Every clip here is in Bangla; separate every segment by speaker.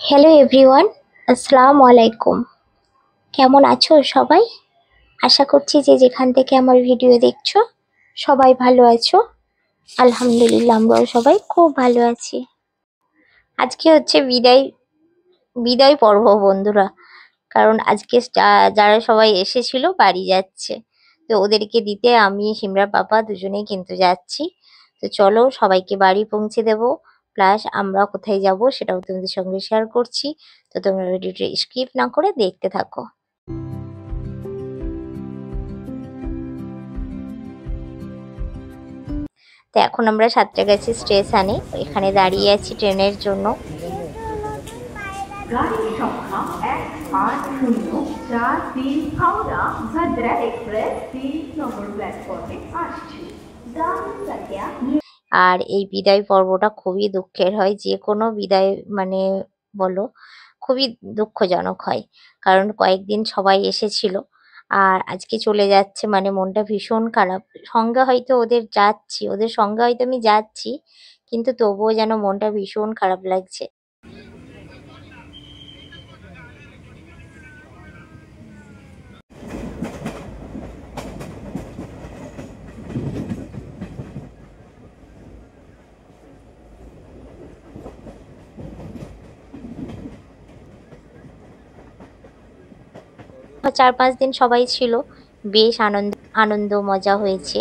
Speaker 1: হ্যালো এভরিওয়ান, আসসালামু আলাইকুম। কেমন আছো সবাই? আশা করছি যে যেখান থেকে আমার ভিডিও দেখছো সবাই ভালো আছো। আলহামদুলিল্লাহ, আমরাও সবাই খুব ভালো আছি। আজকে হচ্ছে বিদায় বিদায় পর্ব বন্ধুরা, কারণ আজকে যারা সবাই এসেছিল বাড়ি যাচ্ছে। তো ওদেরকে দিতে আমি সিমরা পাপা দুজনেই কিন্তু যাচ্ছি। তো চলো সবাইকে বাড়ি পৌঁছে দেব, প্লাস আমরা কোথায় যাব সেটাও তোমাদের সঙ্গে শেয়ার করছি। তো তোমরা ভিডিওটা স্কিপ না করে দেখতে থাকো। তো এখন আমরা সাঁতরাগাছি স্টেশনে এখানে দাঁড়িয়ে আছি ট্রেনের জন্য।
Speaker 2: গাড়ির সংখ্যা 18043 হাওড়া ভাদ্রা এক্সপ্রেস 3 নম্বর প্ল্যাটফর্মে আসছে।
Speaker 1: আর এই বিদায় পর্বটা খুবই দুঃখের হয়, যে কোনো বিদায় মানে বলো খুবই দুঃখজনক হয়, কারণ কয়েকদিন সবাই এসেছিল আর আজকে চলে যাচ্ছে, মানে মনটা ভীষণ খারাপ। সঙ্গে হয়তো ওদের সঙ্গে হয়তো আমি যাচ্ছি, কিন্তু তবুও যেন মনটা ভীষণ খারাপ লাগছে। 4-5 দিন সবাই ছিল, বেশ আনন্দ আনন্দ মজা হয়েছে।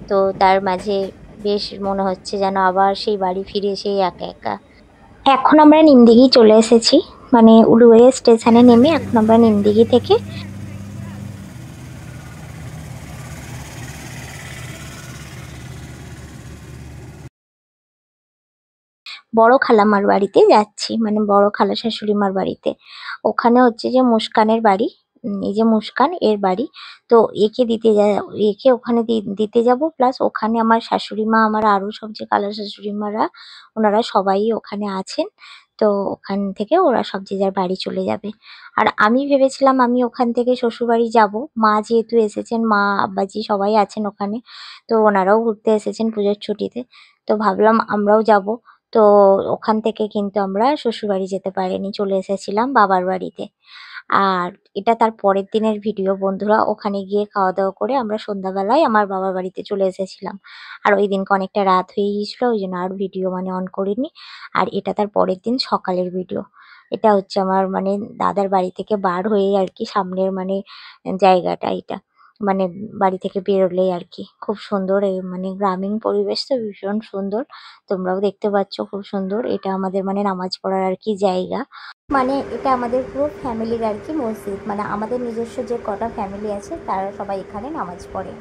Speaker 1: তো তার মাঝে বেশ মনে হচ্ছে যেন আবার সেই বাড়ি ফিরে সেই একা একা। এখন আমরা নিমদিঘি চলে এসেছি, মানে উলুবেড়িয়া স্টেশনে নেমে এখন আমরা নিমদিঘি থেকে বড় খালাম্মার বাড়িতে যাচ্ছি, মানে বড় খালা শাশুড়ি মার বাড়িতে। ওখানে হচ্ছে যে মুস্কানের বাড়ি, এই যে মুস্কান এর বাড়ি। তো একে ওখানে দিতে যাব, প্লাস ওখানে আমার শাশুড়ি মা, আমার আরো সব যে খালা শাশুড়ি মারা ওনারা সবাই ওখানে আছেন। তো ওখান থেকে ওরা সব যে যার বাড়ি চলে যাবে। আর আমি ভেবেছিলাম আমি ওখান থেকে শ্বশুর বাড়ি যাব, মা যেহেতু এসেছেন, মা আব্বাজি সবাই আছেন ওখানে। তো ওনারাও ঘুরতে এসেছেন পুজোর ছুটিতে। তো ভাবলাম আমরাও যাব। তো ওখান থেকে কিন্তু আমরা শ্বশুরবাড়ি যেতে পারিনি, চলে এসেছিলাম বাবার বাড়িতে। আর এটা তার পরের দিনের ভিডিও বন্ধুরা। ওখানে গিয়ে খাওয়া দাওয়া করে আমরা সন্ধ্যাবেলায় আমার বাবার বাড়িতে চলে এসেছিলাম। আর ওই দিনকে অনেকটা রাত হয়ে গিয়েছিল, ওই জন্য আর ভিডিও মানে অন করিনি। আর এটা তার পরের দিন সকালের ভিডিও। এটা হচ্ছে আমার মানে দাদার বাড়ি থেকে বার হয়ে আর কি সামনের মানে জায়গাটা এটা, মানে বাড়ি থেকে বেরোলেই আর কি খুব সুন্দর মানে গ্রামীণ পরিবেশ, তো ভীষণ সুন্দর। তোমরাও দেখতে পাচ্ছ খুব সুন্দর। এটা আমাদের মানে নামাজ পড়ার আর কি জায়গা, মানে এটা আমাদের পুরো ফ্যামিলির আর কি মসজিদ, মানে আমাদের নিজস্ব যে কটা ফ্যামিলি আছে তারা সবাই এখানে নামাজ পড়ে।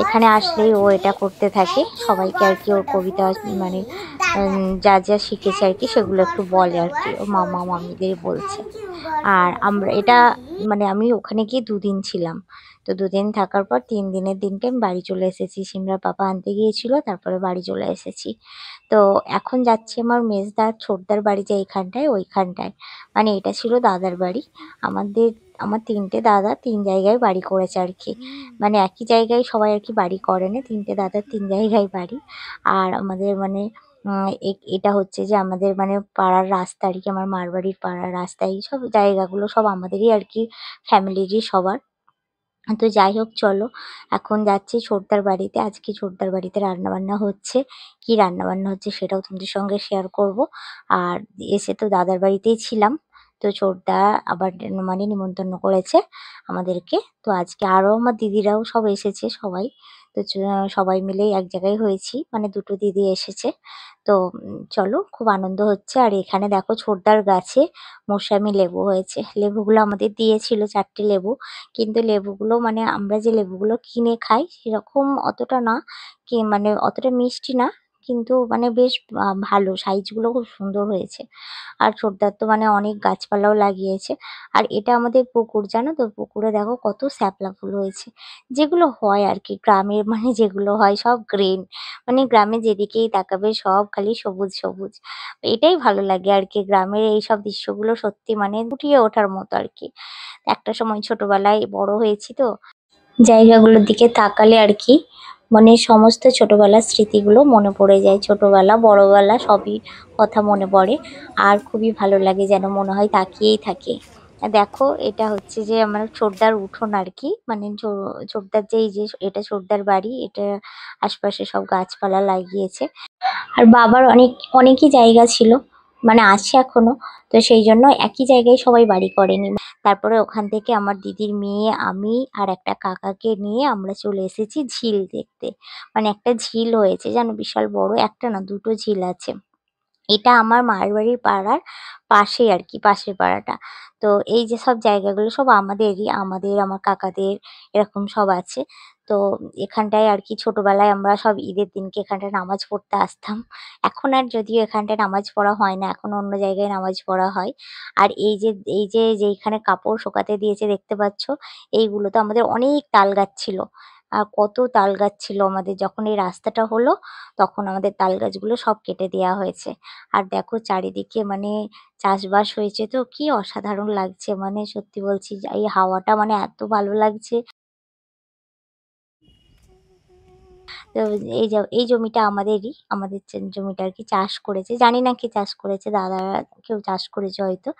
Speaker 1: এখানে আসলেই ও এটা করতে থাকে, সবাইকে আর কি ওর কবিতা মানে যা যা শিখেছে আর কি সেগুলো একটু বলে আর কি, ও মামা মামিদের বলছে। আর আমরা এটা মানে আমি ওখানে গিয়ে 2 দিন ছিলাম। তো 2 দিন থাকার পর 3 দিনের দিনকে আমি বাড়ি চলে এসেছি। সিমরা পাপা আনতে গিয়েছিল, তারপরে বাড়ি চলে এসেছি। তো এখন যাচ্ছি আমার মেজদার ছোটদার বাড়ি যে এইখানটায় ওইখানটায়, মানে এটা ছিল দাদার বাড়ি। আমাদের আমার 3টে দাদা 3 জায়গায় বাড়ি করেছে আর কি, মানে একই জায়গায় সবাই আর কি বাড়ি করে না, 3টে দাদার 3 জায়গায় বাড়ি। আর আমাদের মানে এটা হচ্ছে যে আমাদের মানে পাড়ার রাস্তা আর কি, আমার মার বাড়ির পাড়ার রাস্তা, এই সব জায়গাগুলো সব আমাদেরই আর কি, ফ্যামিলিরই সবার। তো যাই হোক চলো, এখন যাচ্ছি ছোটদার বাড়িতে। আজকে ছোটদার বাড়িতে রান্নাবান্না হচ্ছে। কি রান্নাবান্না হচ্ছে সেটাও তোমাদের সঙ্গে শেয়ার করব। আর এসে তো দাদার বাড়িতেই ছিলাম। তো ছোটদা আবার মানে নিমন্ত্রণ করেছে আমাদেরকে। তো আজকে আরও আমার দিদিরাও সব এসেছে সবাই। তো সবাই মিলেই এক জায়গায় হয়েছি, মানে 2টো দিদি এসেছে। তো চলো খুব আনন্দ হচ্ছে। আর এখানে দেখো ছোটদার গাছে মৌসামি লেবু হয়েছে। লেবুগুলো আমাদের দিয়েছিল 4টে লেবু। কিন্তু লেবুগুলো মানে আমরা যে লেবুগুলো কিনে খাই সেরকম অতটা না, কি মানে অতটা মিষ্টি না, কিন্তু মানে বেশ ভালো, সাইজগুলো খুব সুন্দর হয়েছে। আর ছোটদার তো মানে অনেক গাছপালাও লাগিয়েছে। আর এটা আমাদের পুকুর, জানো তো, পুকুরে দেখো কত শ্যাপলা ফুল হয়েছে, যেগুলো হয় আর কি গ্রামের, মানে যেগুলো হয় সব গ্রিন, মানে গ্রামে যেদিকেই তাকাবে সব খালি সবুজ সবুজ। এটাই ভালো লাগে আর কি, গ্রামের এইসব দৃশ্যগুলো সত্যি মানে ফুটিয়ে ওঠার মতো আর কি। একটা সময় ছোটবেলায় বড় হয়েছি তো জায়গাগুলোর দিকে তাকালে আর কি মানে সমস্ত ছোটবেলার স্মৃতিগুলো মনে পড়ে যায়, ছোটবেলা বড়বেলা সবই কথা মনে পড়ে। আর খুবই ভালো লাগে, যেন মনে হয় তাকিয়েই থাকি। দেখো এটা হচ্ছে যে আমার ছোটদার উঠোন আর কি, মানে ছোটদার যে এই যে এটা ছোটদার বাড়ি, এটা আশপাশে সব গাছপালা লাগিয়েছে। আর বাবার অনেকই জায়গা ছিল, মানে আছে এখনো। তো সেই জন্য একই জায়গায় সবাই বাড়ি করেনি। তারপরে ওখান থেকে আমার দিদির মেয়ে, আমি আর একটা কাকাকে নিয়ে আমরা চলে এসেছি ঝিল দেখতে। মানে একটা ঝিল হয়েছে জানো, বিশাল বড়, একটা না দুটো ঝিল আছে। এটা আমার মায়ের বাড়ির পাড়ার পাশেই আর কি, পাশের পাড়াটা। তো এই যে সব জায়গাগুলো সব আমাদেরই, আমার কাকাদের, এরকম সব আছে। তো এখানটায় আর কি ছোটবেলায় আমরা সব ঈদের দিনকে এখানটায় নামাজ পড়তে আসতাম। এখন আর যদিও এখানটায় নামাজ পড়া হয় না, এখন অন্য জায়গায় নামাজ পড়া হয়। আর এই যে যেইখানে কাপড় শুকাতে দিয়েছে দেখতে পাচ্ছ, এইগুলো তো আমাদের অনেক তাল গাছ ছিল। আর কত তাল গাছ ছিল আমাদের, যখন এই রাস্তাটা হলো তখন আমাদের তাল গাছগুলো সব কেটে দেয়া হয়েছে। আর দেখো চারিদিকে মানে চাষবাস হয়েছে, তো কি অসাধারণ লাগছে, মানে সত্যি বলছি যে এই হাওয়াটা মানে এত ভালো লাগছে। তো এই জমিটা আমাদেরই, আমাদের জমিটা আর কি চাষ করেছে, জানি না কি চাষ করেছে, দাদারা কেউ চাষ করেছে হয়তো।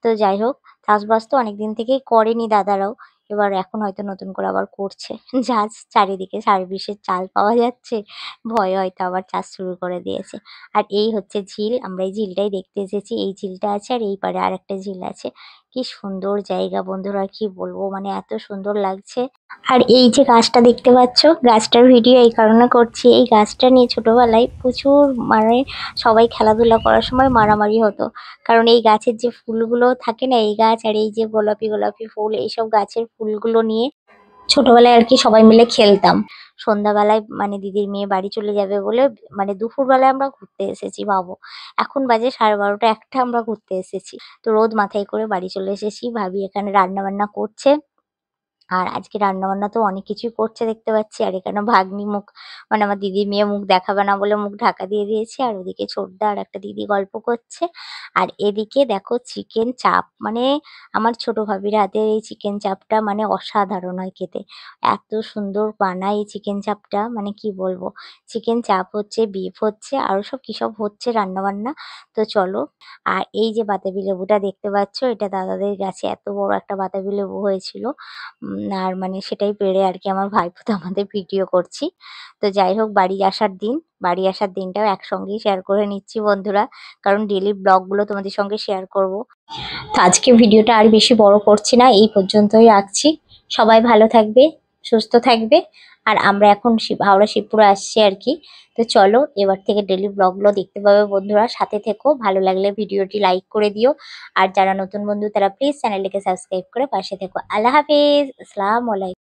Speaker 1: তো যাই হোক, চাষবাস তো অনেকদিন থেকেই করেনি দাদারাও, এবার এখন হয়তো নতুন করে আবার করছে। যা চারিদিকে সার বিষের চাল পাওয়া যাচ্ছে, ভয়ে হয়তো আবার চাষ শুরু করে দিয়েছে। আর এই হচ্ছে ঝিল, আমরা এই ঝিলটাই দেখতে এসেছি। এই ঝিলটা আছে আর এই পাড়ে আরেকটা ঝিল আছে। কি সুন্দর জায়গা বন্ধুরা, কি বলবো, মানে এত সুন্দর লাগছে। আর এই যে গাছটা দেখতে পাচ্ছ, গাছটার ভিডিও এই কারণে করছি, এই গাছটা নিয়ে ছোটবেলায় প্রচুর, মানে সবাই খেলাধুলা করার সময় মারামারি হতো। কারণ এই গাছের যে ফুলগুলো থাকে না, এই গাছ আর এই যে গোলাপি গোলাপি ফুল, এইসব গাছের ফুলগুলো নিয়ে ছোটবেলায় আর কি সবাই মিলে খেলতাম। সন্ধ্যাবেলায় মানে দিদির মেয়ে বাড়ি চলে যাবে বলে, মানে দুপুরবেলায় আমরা ঘুরতে এসেছি ভাবো। এখন বাজে 12:30 একটা, আমরা ঘুরতে এসেছি। তো রোদ মাথায় করে বাড়ি চলে এসেছি, ভাবি এখানে রান্না বান্না করছে। আর আজকে রান্নাবান্না তো অনেক কিছুই করছে দেখতে পাচ্ছি। আর এখানে ভাগ্নি মুখ, মানে আমার দিদির মেয়ে মুখ দেখাবে না বলে মুখ ঢাকা দিয়ে দিয়েছে। আর ওদিকে ছোটদা আর একটা দিদি গল্প করছে। আর এদিকে দেখো চিকেন চাপ, মানে আমার ছোট ভাবির হাতের এই চিকেন চাপটা মানে অসাধারণ হয় খেতে। এত সুন্দর বানায় এই চিকেন চাপটা, মানে কি বলবো। চিকেন চাপ হচ্ছে, বিফ হচ্ছে, আরো সব কি সব হচ্ছে রান্নাবান্না। তো চলো। আর এই যে বাতাবি লেবুটা দেখতে পাচ্ছ, এটা দাদাদের গাছে এত বড় একটা বাতাবি লেবু হয়েছিল। আর মানে সেটাই পেড়ে আর কি আমার ভাইপো আমাদের ভিডিও করছি। তো যাই হোক, বাড়ি আসার দিনটাও একসঙ্গেই শেয়ার করে নিচ্ছি বন্ধুরা, কারণ ডেইলি ব্লগগুলো তোমাদের সঙ্গে শেয়ার করব। তো আজকে ভিডিওটা আর বেশি বড় করছি না, এই পর্যন্তই রাখছি। সবাই ভালো থাকবে, সুস্থ থাকবে। আর আমরা এখন হাওড়া শিবপুরে আসছি আর কি। তো চলো, এবার থেকে ডেইলি ব্লগগুলো দেখতে পাবে বন্ধুরা, সাথে থেকো। ভালো লাগলে ভিডিওটি লাইক করে দিও। আর যারা নতুন বন্ধু তারা প্লিজ চ্যানেলটিকে সাবস্ক্রাইব করে পাশে থেকো। আল্লাহ হাফিজ, আসসালামু আলাইকুম।